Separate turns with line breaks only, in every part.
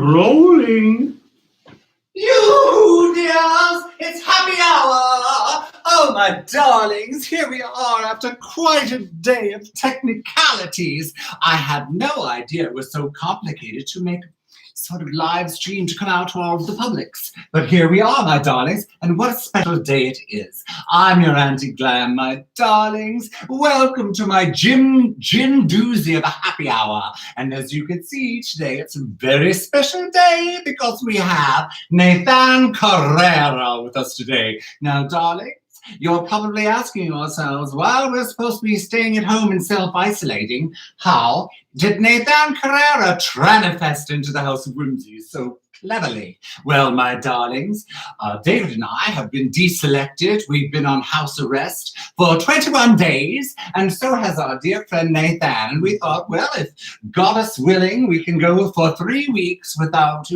Rolling.
You dears, it's happy hour. Oh, my darlings, here we are after quite a day of technicalities. I had no idea it was so complicated to make sort of live stream to come out to all of the publics. But here we are, my darlings, and what a special day it is. I'm your Auntie Glam, my darlings. Welcome to my gin doozy of a happy hour. And as you can see today, it's a very special day because we have Nathan Carrera with us today. Now, darlings, you're probably asking yourselves, while we're supposed to be staying at home and self-isolating, how did Nathan Carrera manifest into the House of Whimsy so cleverly? Well, my darlings, David and I have been deselected. We've been on house arrest for 21 days, and so has our dear friend Nathan. And we thought, well, if goddess willing, we can go for 3 weeks without,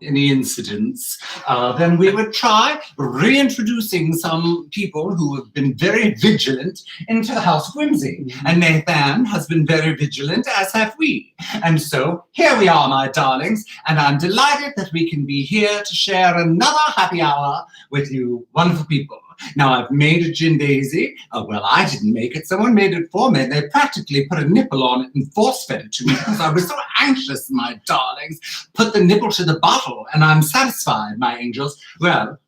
any incidents, then we would try reintroducing some people who have been very vigilant into the House of Whimsy. Mm-hmm. And Nathan has been very vigilant, as have we. And so here we are, my darlings, and I'm delighted that we can be here to share another happy hour with you wonderful people. Now, I've made a gin daisy. Well, I didn't make it. Someone made it for me. They practically put a nipple on it and force-fed it to me because I was so anxious, my darlings. Put the nipple to the bottle, and I'm satisfied, my angels. Well,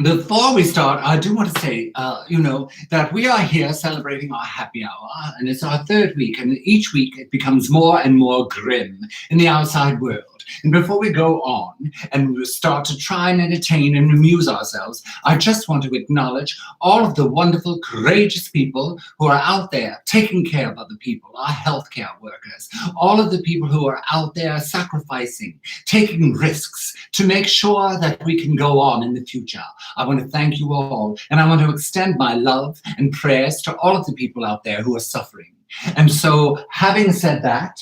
before we start, I do want to say, that we are here celebrating our happy hour, and it's our 3rd week, and each week it becomes more and more grim in the outside world. And before we go on and start to try and entertain and amuse ourselves, I just want to acknowledge all of the wonderful, courageous people who are out there taking care of other people, our healthcare workers, all of the people who are out there sacrificing, taking risks to make sure that we can go on in the future. I want to thank you all, and I want to extend my love and prayers to all of the people out there who are suffering. And so, having said that,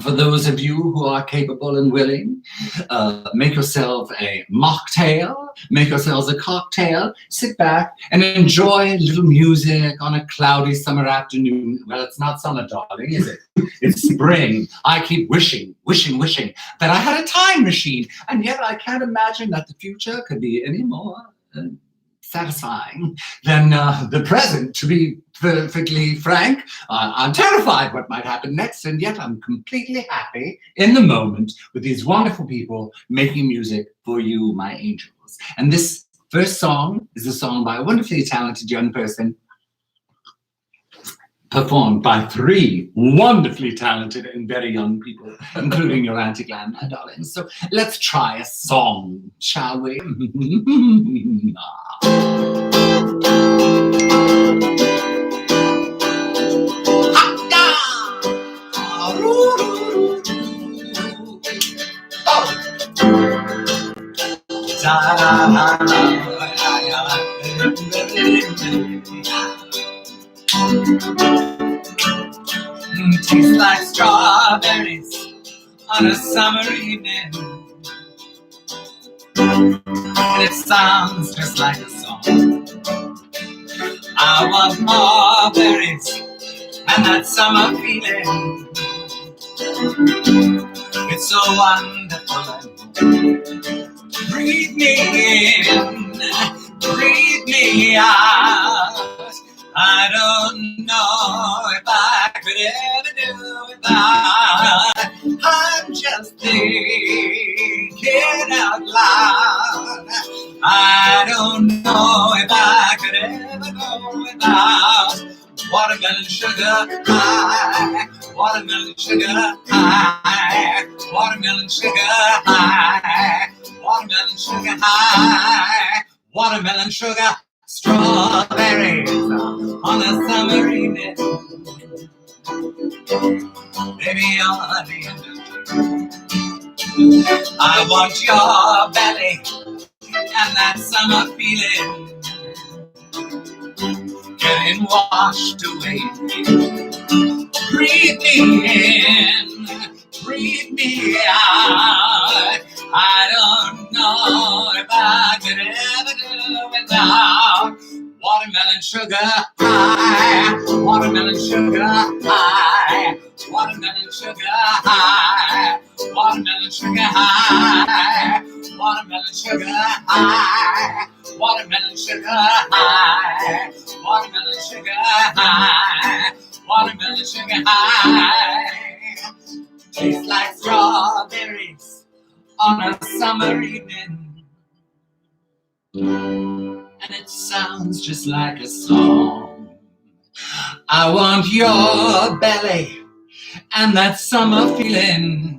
for those of you who are capable and willing, make yourself a mocktail, make yourselves a cocktail, sit back and enjoy a little music on a cloudy summer afternoon. Well, it's not summer, darling, is it? It's spring. I keep wishing that I had a time machine, and yet I can't imagine that the future could be any more satisfying than the present. To be perfectly frank, I'm terrified what might happen next, and yet I'm completely happy in the moment with these wonderful people making music for you, my angels. And this first song is a song by a wonderfully talented young person, performed by 3 wonderfully talented and very young people, including your Auntie Glam, my darling. So let's try a song, shall we? Tastes like strawberries on a summer evening, and it sounds just like a song. I want more berries and that summer feeling. It's so wonderful. Breathe me in, breathe me out. I don't know if I could ever do without. I'm just thinking out loud. I don't know if I could ever go without watermelon sugar high, watermelon sugar high, watermelon sugar high, watermelon sugar high, watermelon sugar. Strawberries on a summer evening, baby, on the end. I want your belly and that summer feeling getting washed away. Breathe me in, breathe me out. I don't know if I could ever do without watermelon sugar high, watermelon sugar high, watermelon sugar high. Watermelon sugar high. Watermelon sugar high. Watermelon sugar high. Watermelon sugar high. Watermelon sugar high. Tastes like strawberries on a summer evening. And it sounds just like a song. I want your belly and that summer feeling.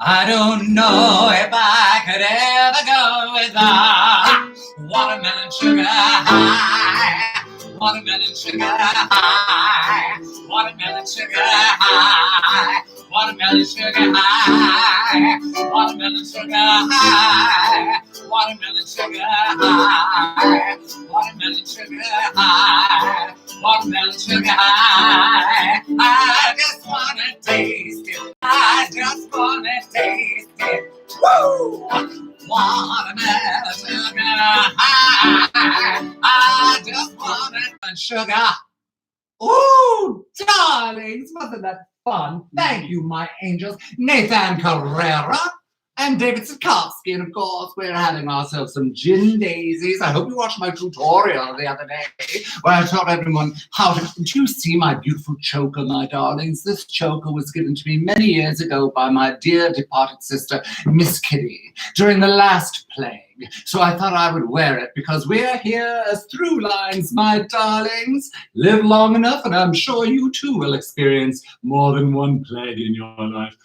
I don't know if I could ever go without watermelon sugar high. Watermelon sugar high. Watermelon sugar high. Watermelon sugar high. Watermelon sugar high. Watermelon sugar high. Watermelon sugar high. Watermelon sugar high. I just wanna taste it. I just wanna taste it. Woo! Watermelon sugar high. I just wanna sugar. Ooh, darlings, wasn't that fun? Thank you, my angels. Nathan Carrera and David Sitkowski, and of course, we're having ourselves some gin daisies. I hope you watched my tutorial the other day where I taught everyone how to... Do you see my beautiful choker, my darlings? This choker was given to me many years ago by my dear departed sister, Miss Kitty, during the last plague. So I thought I would wear it because we're here as through lines, my darlings. Live long enough, and I'm sure you too will experience more than one plague in your life.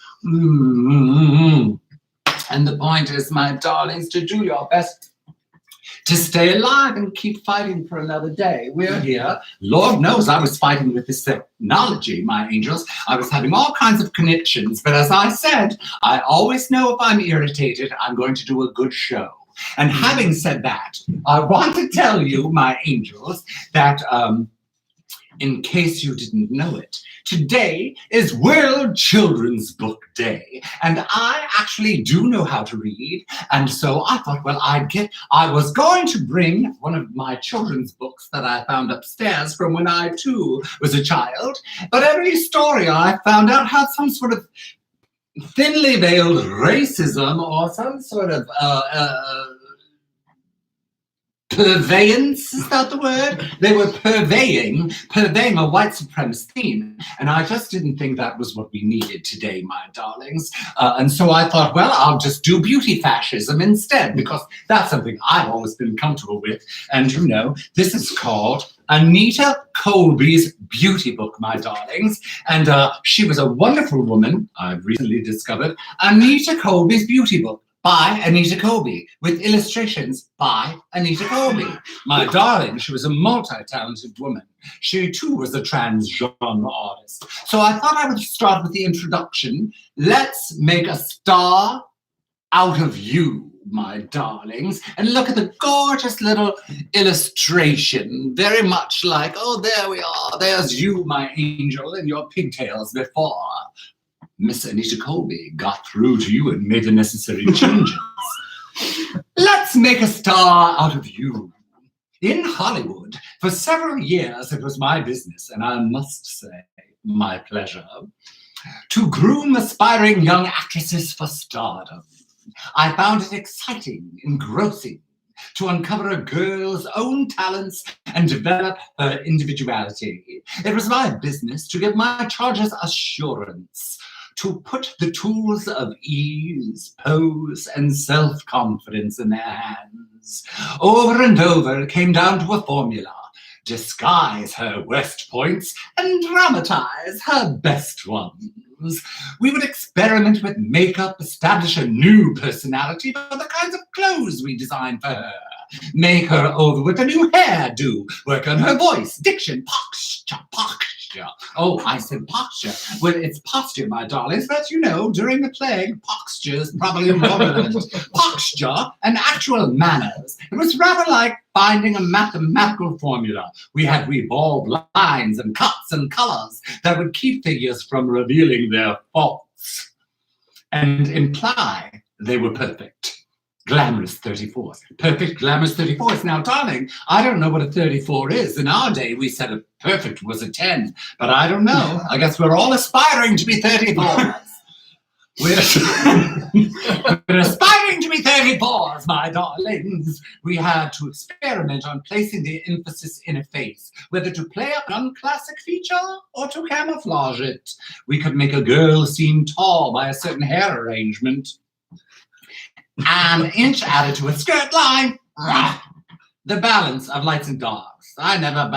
And the point is, my darlings, to do your best to stay alive and keep fighting for another day. We're here. Lord knows I was fighting with this technology, my angels. I was having all kinds of connections, but as I said, I always know if I'm irritated, I'm going to do a good show. And having said that, I want to tell you, my angels, that in case you didn't know it, today is World Children's Book Day, and I actually do know how to read, and so I thought, well, I was going to bring one of my children's books that I found upstairs from when I too was a child, but every story I found out had some sort of thinly veiled racism or some sort of purveyance, is that the word? They were purveying a white supremacist theme. And I just didn't think that was what we needed today, my darlings. And so I thought, well, I'll just do beauty fascism instead, because that's something I've always been comfortable with. And you know, this is called Anita Colby's Beauty Book, my darlings. And she was a wonderful woman, I've recently discovered. Anita Colby's Beauty Book by Anita Colby, with illustrations by Anita Colby. My darling, she was a multi-talented woman. She too was a trans-genre artist. So I thought I would start with the introduction. Let's make a star out of you, my darlings, and look at the gorgeous little illustration, very much like, oh, there we are, there's you, my angel, in your pigtails before Miss Anita Colby got through to you and made the necessary changes. Let's make a star out of you. In Hollywood, for several years, it was my business, and I must say, my pleasure, to groom aspiring young actresses for stardom. I found it exciting, engrossing, to uncover a girl's own talents and develop her individuality. It was my business to give my charges assurance, to put the tools of ease, pose, and self-confidence in their hands. Over and over, it came down to a formula: disguise her worst points and dramatize her best ones. We would experiment with makeup, establish a new personality for the kinds of clothes we designed for her, make her over with a new hairdo, work on her voice, diction, posture. Oh, I said posture. Well, it's posture, my darlings, but you know, during the plague, posture is probably more relevant. Posture and actual manners. It was rather like finding a mathematical formula. We had to evolve lines and cuts and colors that would keep figures from revealing their faults and imply they were perfect. Glamorous 34s. Perfect glamorous 34s. Now, darling, I don't know what a 34 is. In our day, we said a perfect was a 10, but I don't know. I guess we're all aspiring to be 34s. We're aspiring to be 34s, my darlings. We had to experiment on placing the emphasis in a face, whether to play up an unclassic feature or to camouflage it. We could make a girl seem tall by a certain hair arrangement. An inch added to a skirt line. The balance of lights and darks. I never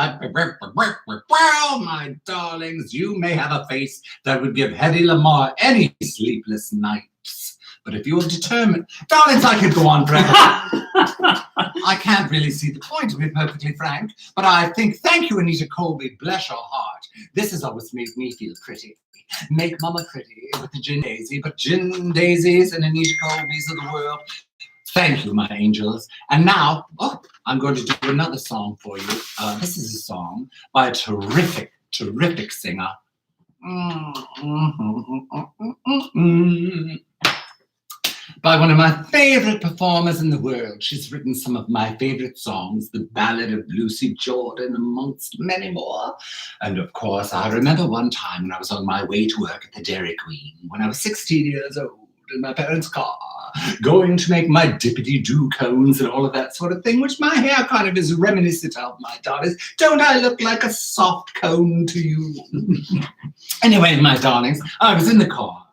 well, my darlings, you may have a face that would give Hedy Lamarr any sleepless nights. But if you are determined, darlings, I could go on forever. I can't really see the point, to be perfectly frank, but I think, thank you, Anita Colby, bless your heart. This has always made me feel pretty. Make mama pretty with the gin daisy, but gin daisies and Anita Colbys of the world. Thank you, my angels. And now, I'm going to do another song for you. This is a song by a terrific, terrific singer. By one of my favorite performers in the world. She's written some of my favorite songs, The Ballad of Lucy Jordan, amongst many more. And of course, I remember one time when I was on my way to work at the Dairy Queen, when I was 16 years old, in my parents' car, going to make my dippity-doo cones and all of that sort of thing, which my hair kind of is reminiscent of, my darlings. Don't I look like a soft cone to you? Anyway, my darlings, I was in the car,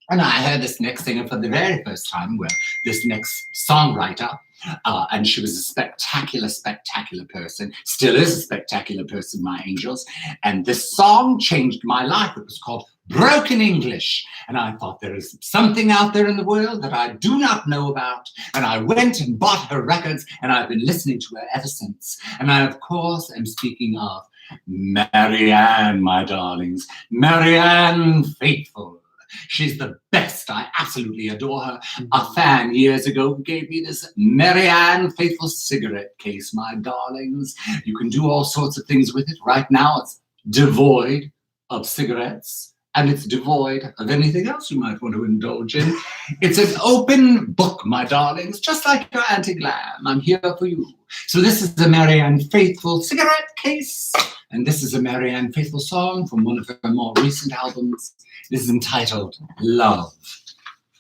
and I heard this next singer for the very first time, well, this next songwriter, and she was a spectacular, spectacular person, still is a spectacular person, my angels, and this song changed my life. It was called Broken English, and I thought there is something out there in the world that I do not know about, and I went and bought her records, and I've been listening to her ever since. And I, of course, am speaking of Marianne, my darlings, Marianne Faithfull. She's the best. I absolutely adore her. A fan years ago gave me this Marianne Faithfull cigarette case, my darlings. You can do all sorts of things with it. Right now, it's devoid of cigarettes, and it's devoid of anything else you might want to indulge in. It's an open book, my darlings, just like your Auntie Glam. I'm here for you. So this is the Marianne Faithfull cigarette case, and this is a Marianne Faithfull song from one of her more recent albums. This is entitled Love,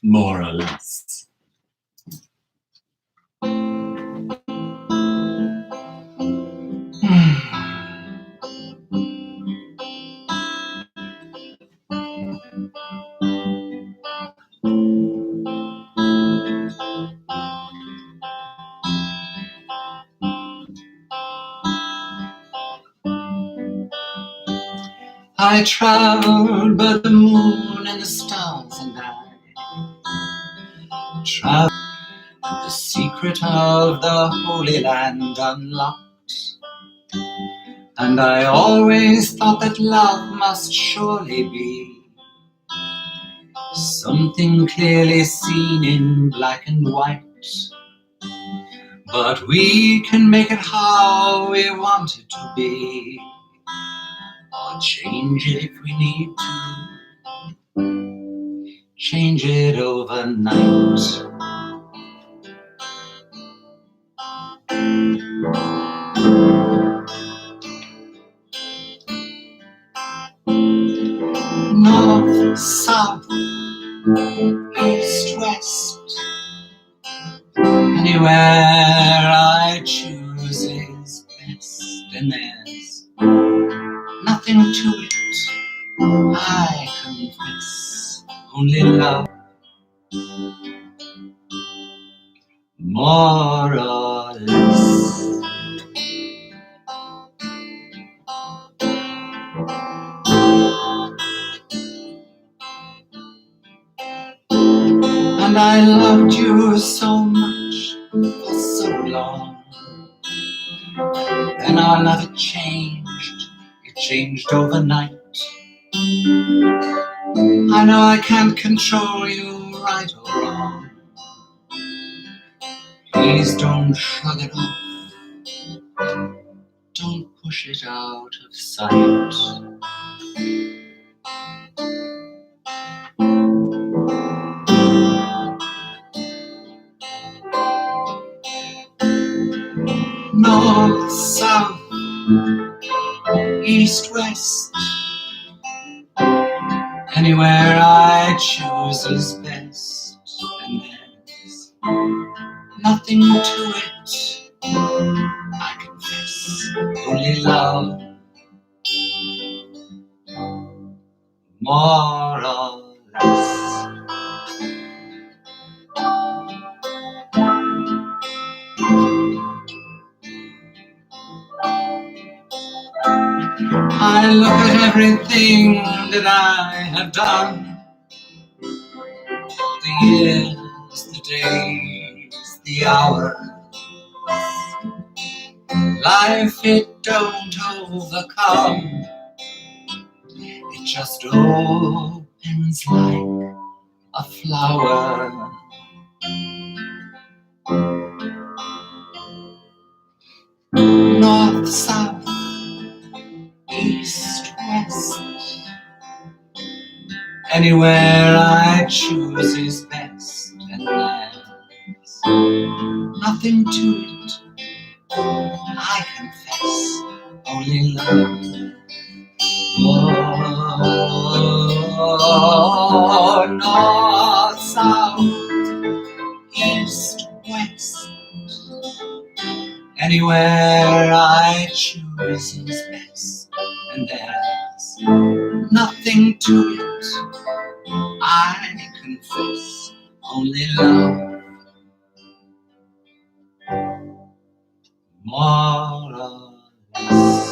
More or Less. I traveled by the moon and the stars, and I traveled the secret of the Holy Land unlocked. And I always thought that love must surely be something clearly seen in black and white. But we can make it how we want it to be, or change it if we need to, change it overnight. North, south, east, west, anywhere I choose is best, and there's nothing to it, I confess, only love, more or less. And I loved you so much for so long. Then our love, it changed overnight. I know I can't control you right or wrong. Please don't shrug it off. Don't push it out of sight. North, south, east, west, Anywhere I choose is best, and there's nothing to it, I confess. Only love, more or less. I look at everything that I have done, the years, the days, the hours. Life it don't overcome, it just opens like a flower. North, south, east, west, anywhere I choose is best, and there's nothing to it, I confess, only love. Oh, north, south, east, west, anywhere I choose is best, and there's nothing to it, I confess, only love, more or less.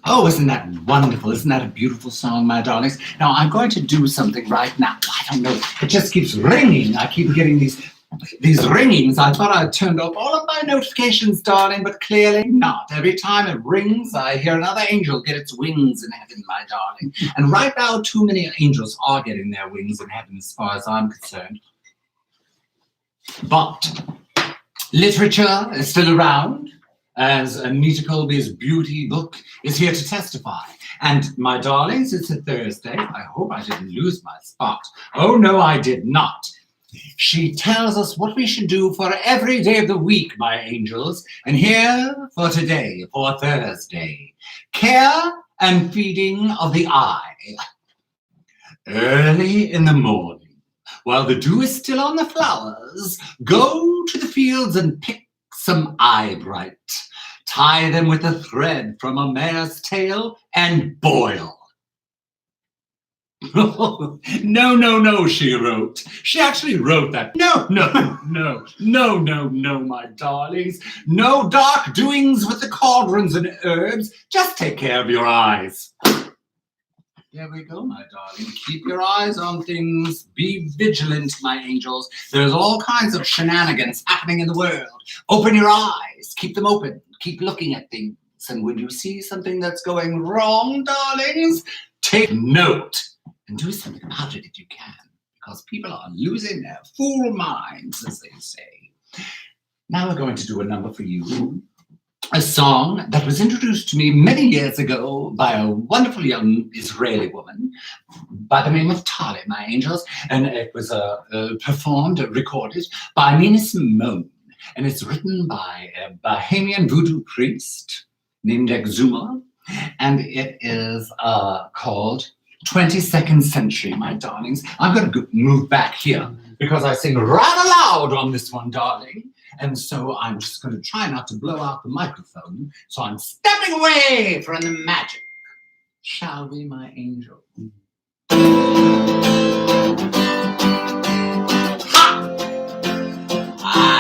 Oh, isn't that wonderful? Isn't that a beautiful song, my darlings? Now, I'm going to do something right now. I don't know. It just keeps ringing. I keep getting these ringings. I thought I'd turned off all of my notifications, darling, but clearly not. Every time it rings, I hear another angel get its wings in heaven, my darling. And right now, too many angels are getting their wings in heaven, as far as I'm concerned. But literature is still around, as Anita Colby's beauty book is here to testify. And my darlings, it's a Thursday. I hope I didn't lose my spot. Oh, no, I did not. She tells us what we should do for every day of the week, my angels. And here for today, for Thursday, care and feeding of the eye. Early in the morning, while the dew is still on the flowers, go to the fields and pick some eyebright. Tie them with a thread from a mare's tail and boil. No, she wrote. She actually wrote that. No, my darlings. No dark doings with the cauldrons and herbs. Just take care of your eyes. There we go, my darling. Keep your eyes on things. Be vigilant, my angels. There's all kinds of shenanigans happening in the world. Open your eyes. Keep them open. Keep looking at things. And when you see something that's going wrong, darlings, take note and do something about it if you can. Because people are losing their fool minds, as they say. Now we're going to do a number for you. A song that was introduced to me many years ago by a wonderful young Israeli woman by the name of Tali, my angels, and it was recorded by Nina Simone, and it's written by a Bahamian voodoo priest named Exuma, and it is called 22nd Century, my darlings. I'm going to move back here because I sing rather loud on this one, darling. And so I'm just going to try not to blow out the microphone. So I'm stepping away from the magic. Shall we, my angel? Ha!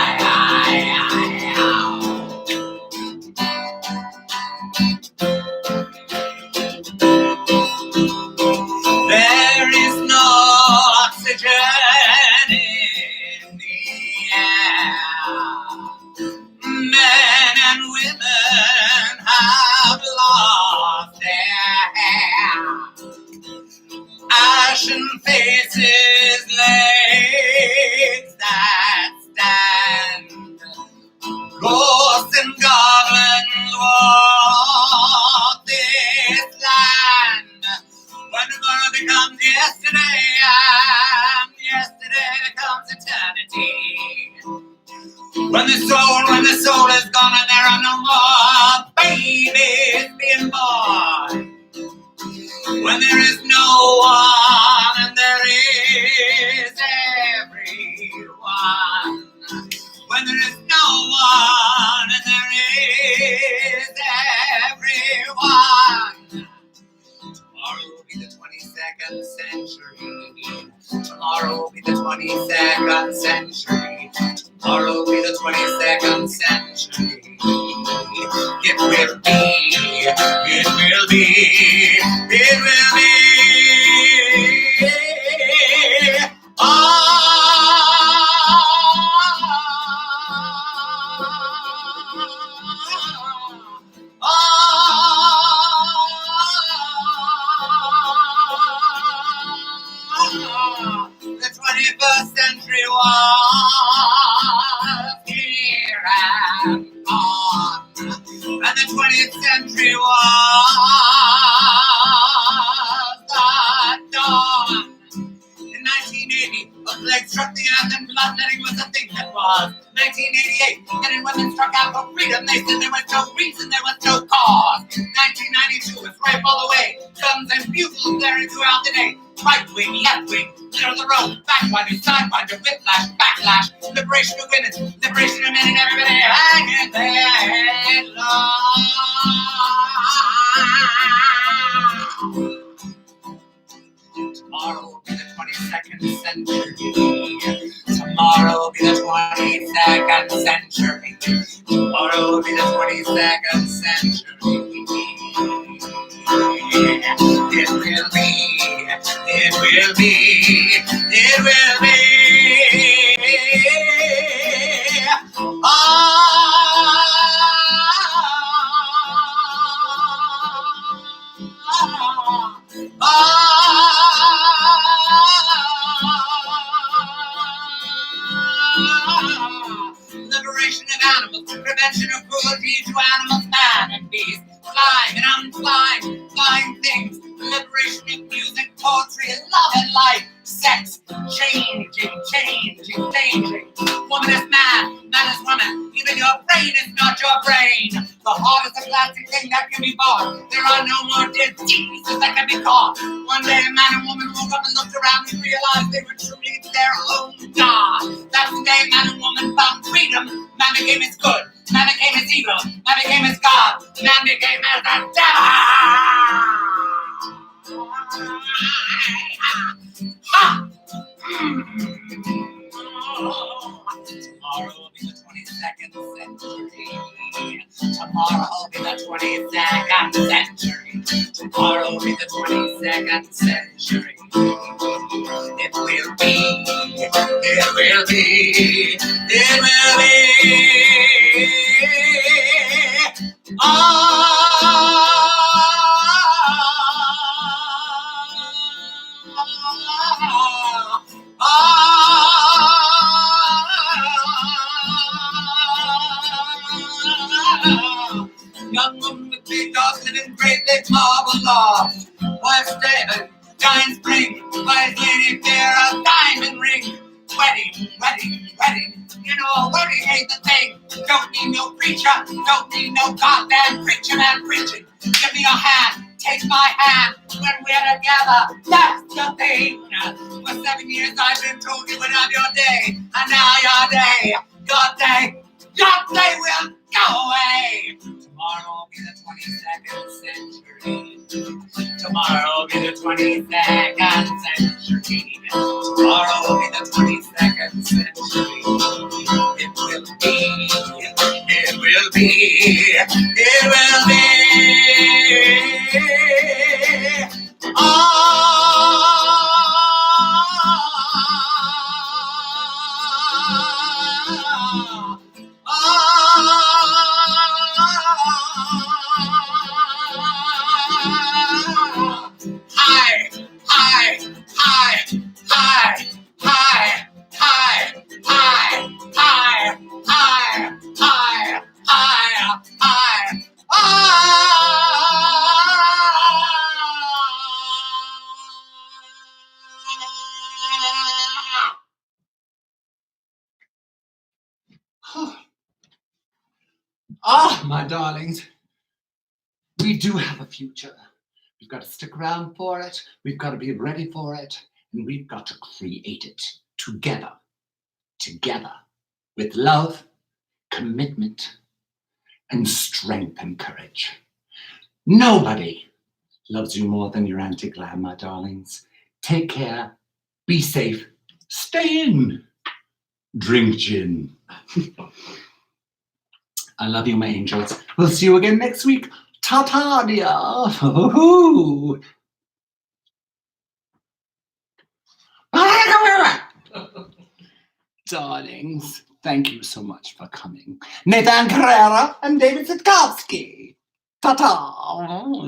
There is no oxygen in the air. Men and women have lost their hair. Ashen is everyone. When there is no one and there is everyone. Tomorrow will be the 22nd century. Tomorrow will be the 22nd century. Tomorrow will be the 22nd century. It will be, it will be, it will be. The 21st century was here and gone, and the 20th century was the dawn. In 1980, a plague struck the earth and bloodletting was a thing that was. 1988, men and women struck out for freedom. They said there was no reason, there was no cause. 1992 was ripe all the way. Guns and bugles blaring throughout the day. Right wing, left wing, middle of the road, backwinder, sidewinder, whiplash, backlash, liberation of women, liberation of men, and everybody hanging their long. Tomorrow will be the 22nd century. Tomorrow will be the 22nd century. Tomorrow will be the 22nd century. It will be, it will be, it will be. Liberation of animals, prevention of cruelty to animals, man and beast, flying and unflying, flying things, liberation of music, poetry, love and life, sex, changing. Woman is man, man is woman, even your brain is not your brain. The heart is a plastic thing that can be bought. There are no more diseases that can be caught. One day a man and woman woke up and looked around and realized they were truly their own God. That's the day man and woman found freedom. Man became his good, man became his evil, man became his God, man became as the devil. Ha! Tomorrow will be the 22nd century. Tomorrow will be the 22nd century. Tomorrow will be the 22nd century. It will be, it will be, it will be. Young woman with big dogs living great big marble loft. Wife's David, giant spring, wife's lady fair, a diamond ring. Wedding. You know, a wedding ain't the thing. Don't need no preacher, don't need no goddamn preacher man preaching. Give me your hand, take my hand, when we're together, that's the thing. For 7 years I've been told you would have your day, and now your day will go away. Tomorrow will be the 22nd century. Tomorrow will be the 22nd century. Tomorrow will be the 22nd century. It will be, it will be, it will be. My darlings, we do have a future. We've got to stick around for it. We've got to be ready for it. And we've got to create it together, with love, commitment, and strength and courage. Nobody loves you more than your Auntie Glam, my darlings. Take care, be safe, stay in, drink gin. I love you, my angels. We'll see you again next week. Ta-ta, dear. Darlings, thank you so much for coming. Nathan Carrera and David Sitkowski. Ta-ta.